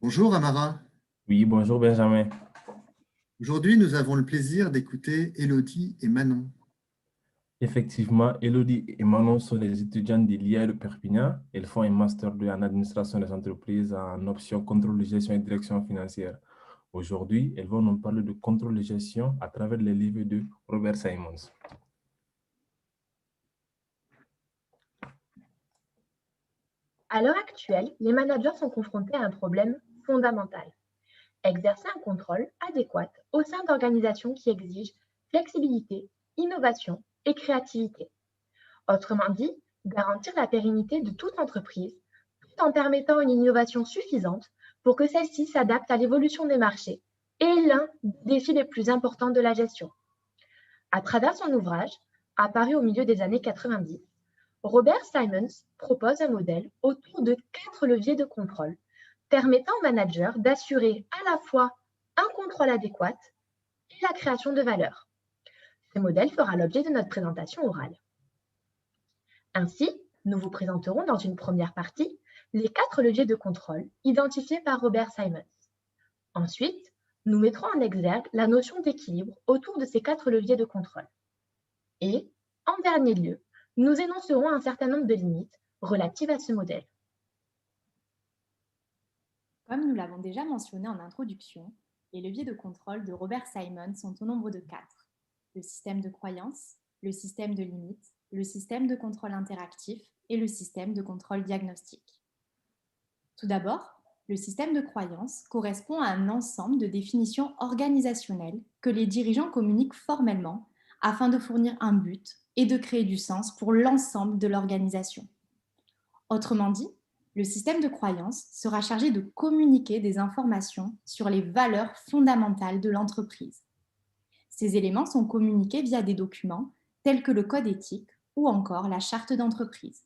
Bonjour Amara. Oui, bonjour Benjamin. Aujourd'hui, nous avons le plaisir d'écouter Élodie et Manon. Effectivement, Elodie et Manon sont les étudiantes de l'IA de Perpignan. Elles font un master 2 en administration des entreprises en option contrôle de gestion et direction financière. Aujourd'hui, elles vont nous parler de contrôle de gestion à travers les livres de Robert Simons. À l'heure actuelle, les managers sont confrontés à un problème fondamental: exercer un contrôle adéquat au sein d'organisations qui exigent flexibilité, innovation et créativité. Autrement dit, garantir la pérennité de toute entreprise tout en permettant une innovation suffisante pour que celle-ci s'adapte à l'évolution des marchés est l'un des défis les plus importants de la gestion. À travers son ouvrage, apparu au milieu des années 90, Robert Simons propose un modèle autour de 4 leviers de contrôle, permettant aux managers d'assurer à la fois un contrôle adéquat et la création de valeur. Ce modèle fera l'objet de notre présentation orale. Ainsi, nous vous présenterons dans une première partie les 4 leviers de contrôle identifiés par Robert Simons. Ensuite, nous mettrons en exergue la notion d'équilibre autour de ces 4 leviers de contrôle. Et, en dernier lieu, nous énoncerons un certain nombre de limites relatives à ce modèle. Comme nous l'avons déjà mentionné en introduction, les leviers de contrôle de Robert Simon sont au nombre de 4: le système de croyance, le système de limite, le système de contrôle interactif et le système de contrôle diagnostique. Tout d'abord, le système de croyance correspond à un ensemble de définitions organisationnelles que les dirigeants communiquent formellement afin de fournir un but et de créer du sens pour l'ensemble de l'organisation. Autrement dit, le système de croyance sera chargé de communiquer des informations sur les valeurs fondamentales de l'entreprise. Ces éléments sont communiqués via des documents tels que le code éthique ou encore la charte d'entreprise.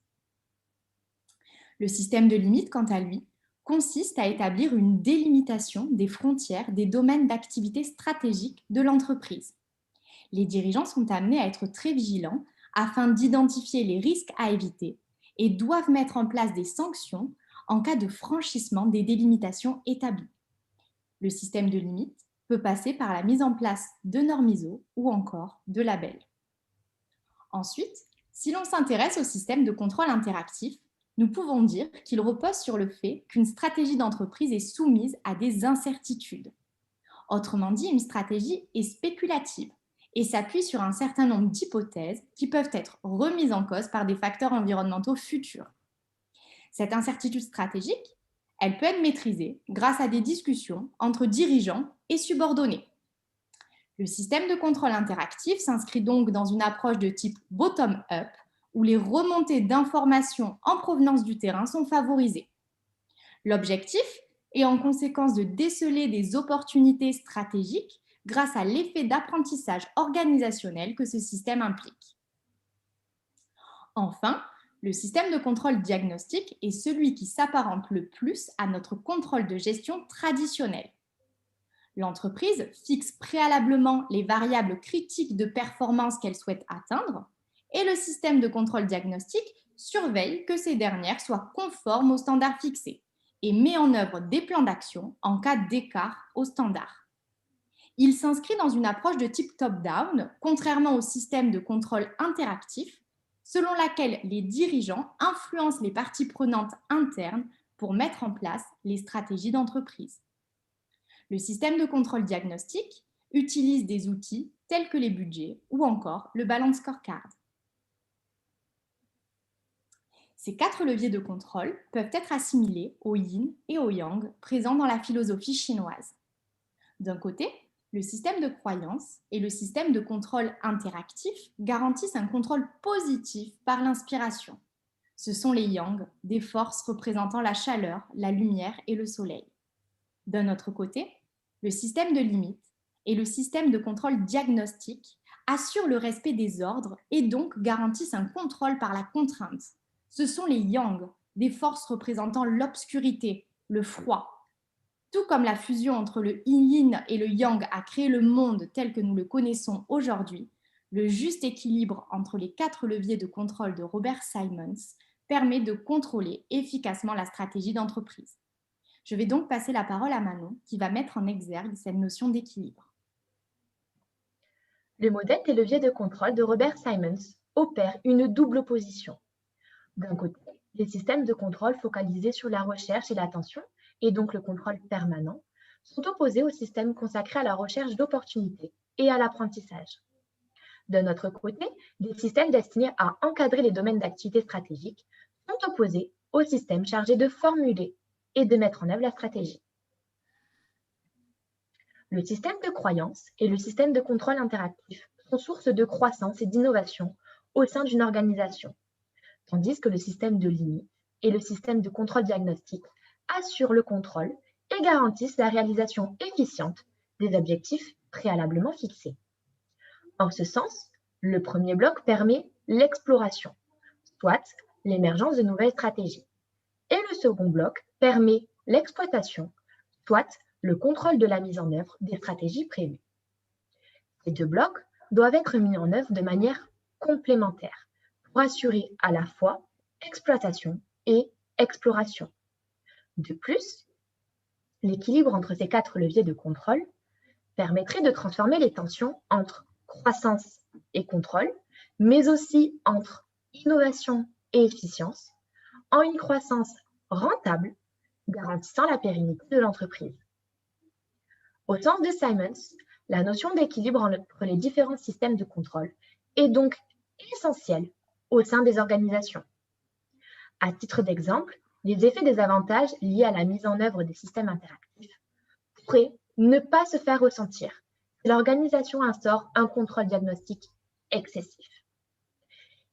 Le système de limite, quant à lui, consiste à établir une délimitation des frontières des domaines d'activité stratégiques de l'entreprise. Les dirigeants sont amenés à être très vigilants afin d'identifier les risques à éviter et doivent mettre en place des sanctions en cas de franchissement des délimitations établies. Le système de limite peut passer par la mise en place de normes ISO ou encore de labels. Ensuite, si l'on s'intéresse au système de contrôle interactif, nous pouvons dire qu'il repose sur le fait qu'une stratégie d'entreprise est soumise à des incertitudes. Autrement dit, une stratégie est spéculative et s'appuie sur un certain nombre d'hypothèses qui peuvent être remises en cause par des facteurs environnementaux futurs. Cette incertitude stratégique, elle peut être maîtrisée grâce à des discussions entre dirigeants et subordonnés. Le système de contrôle interactif s'inscrit donc dans une approche de type bottom-up, où les remontées d'informations en provenance du terrain sont favorisées. L'objectif est en conséquence de déceler des opportunités stratégiques grâce à l'effet d'apprentissage organisationnel que ce système implique. Enfin, le système de contrôle diagnostique est celui qui s'apparente le plus à notre contrôle de gestion traditionnel. L'entreprise fixe préalablement les variables critiques de performance qu'elle souhaite atteindre et le système de contrôle diagnostique surveille que ces dernières soient conformes aux standards fixés et met en œuvre des plans d'action en cas d'écart aux standards. Il s'inscrit dans une approche de type top-down, contrairement au système de contrôle interactif, selon laquelle les dirigeants influencent les parties prenantes internes pour mettre en place les stratégies d'entreprise. Le système de contrôle diagnostique utilise des outils tels que les budgets ou encore le balance scorecard. Ces 4 leviers de contrôle peuvent être assimilés au yin et au yang présents dans la philosophie chinoise. D'un côté, le système de croyance et le système de contrôle interactif garantissent un contrôle positif par l'inspiration. Ce sont les yang, des forces représentant la chaleur, la lumière et le soleil. D'un autre côté, le système de limite et le système de contrôle diagnostique assurent le respect des ordres et donc garantissent un contrôle par la contrainte. Ce sont les yang, des forces représentant l'obscurité, le froid. Tout comme la fusion entre le yin et le yang a créé le monde tel que nous le connaissons aujourd'hui, le juste équilibre entre les 4 leviers de contrôle de Robert Simons permet de contrôler efficacement la stratégie d'entreprise. Je vais donc passer la parole à Manon, qui va mettre en exergue cette notion d'équilibre. Le modèle des leviers de contrôle de Robert Simons opère une double opposition. D'un côté, les systèmes de contrôle focalisés sur la recherche et l'attention, et donc le contrôle permanent, sont opposés aux systèmes consacrés à la recherche d'opportunités et à l'apprentissage. De notre côté, des systèmes destinés à encadrer les domaines d'activité stratégique sont opposés aux systèmes chargés de formuler et de mettre en œuvre la stratégie. Le système de croyance et le système de contrôle interactif sont source de croissance et d'innovation au sein d'une organisation, tandis que le système de limite et le système de contrôle diagnostique assurent le contrôle et garantissent la réalisation efficiente des objectifs préalablement fixés. En ce sens, le premier bloc permet l'exploration, soit l'émergence de nouvelles stratégies, et le second bloc permet l'exploitation, soit le contrôle de la mise en œuvre des stratégies prévues. Ces deux blocs doivent être mis en œuvre de manière complémentaire pour assurer à la fois exploitation et exploration. De plus, l'équilibre entre ces 4 leviers de contrôle permettrait de transformer les tensions entre croissance et contrôle, mais aussi entre innovation et efficience, en une croissance rentable, garantissant la pérennité de l'entreprise. Au sens de Simons, la notion d'équilibre entre les différents systèmes de contrôle est donc essentielle au sein des organisations. À titre d'exemple, les effets des avantages liés à la mise en œuvre des systèmes interactifs pourraient ne pas se faire ressentir si l'organisation instaure un contrôle diagnostique excessif.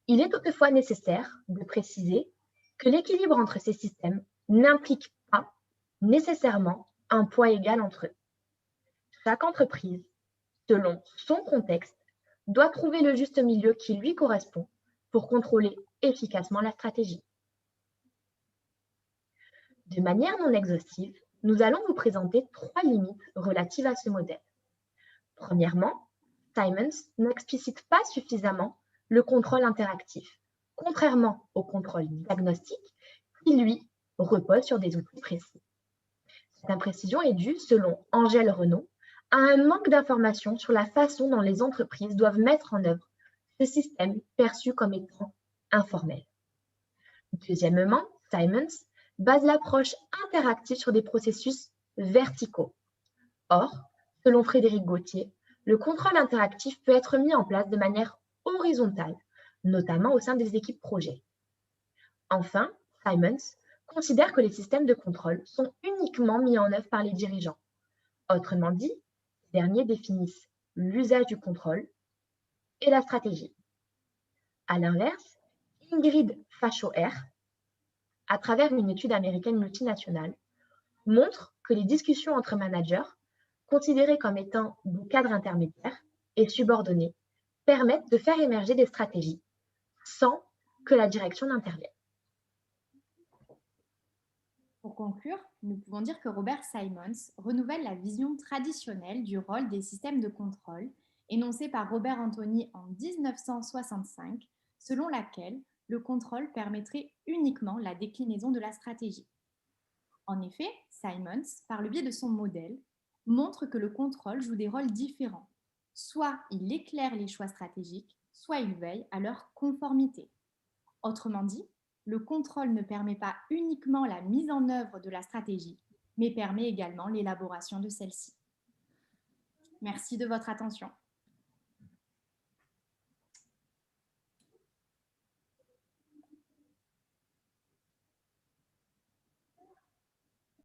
Il est toutefois nécessaire de préciser que l'équilibre entre ces systèmes n'implique pas nécessairement un poids égal entre eux. Chaque entreprise, selon son contexte, doit trouver le juste milieu qui lui correspond pour contrôler efficacement la stratégie. De manière non exhaustive, nous allons vous présenter 3 limites relatives à ce modèle. Premièrement, Simons n'explicite pas suffisamment le contrôle interactif, contrairement au contrôle diagnostique qui, lui, repose sur des outils précis. Cette imprécision est due, selon Angèle Renaud, à un manque d'informations sur la façon dont les entreprises doivent mettre en œuvre ce système perçu comme étant informel. Deuxièmement, Simons base l'approche interactive sur des processus verticaux. Or, selon Frédéric Gauthier, le contrôle interactif peut être mis en place de manière horizontale, notamment au sein des équipes projet. Enfin, Simons considère que les systèmes de contrôle sont uniquement mis en œuvre par les dirigeants. Autrement dit, ces derniers définissent l'usage du contrôle et la stratégie. À l'inverse, Ingrid Fachoer, à travers une étude américaine multinationale, montre que les discussions entre managers, considérés comme étant des cadres intermédiaires et subordonnés, permettent de faire émerger des stratégies sans que la direction n'intervienne. Pour conclure, nous pouvons dire que Robert Simons renouvelle la vision traditionnelle du rôle des systèmes de contrôle énoncée par Robert Anthony en 1965, selon laquelle le contrôle permettrait uniquement la déclinaison de la stratégie. En effet, Simons, par le biais de son modèle, montre que le contrôle joue des rôles différents. Soit il éclaire les choix stratégiques, soit il veille à leur conformité. Autrement dit, le contrôle ne permet pas uniquement la mise en œuvre de la stratégie, mais permet également l'élaboration de celle-ci. Merci de votre attention.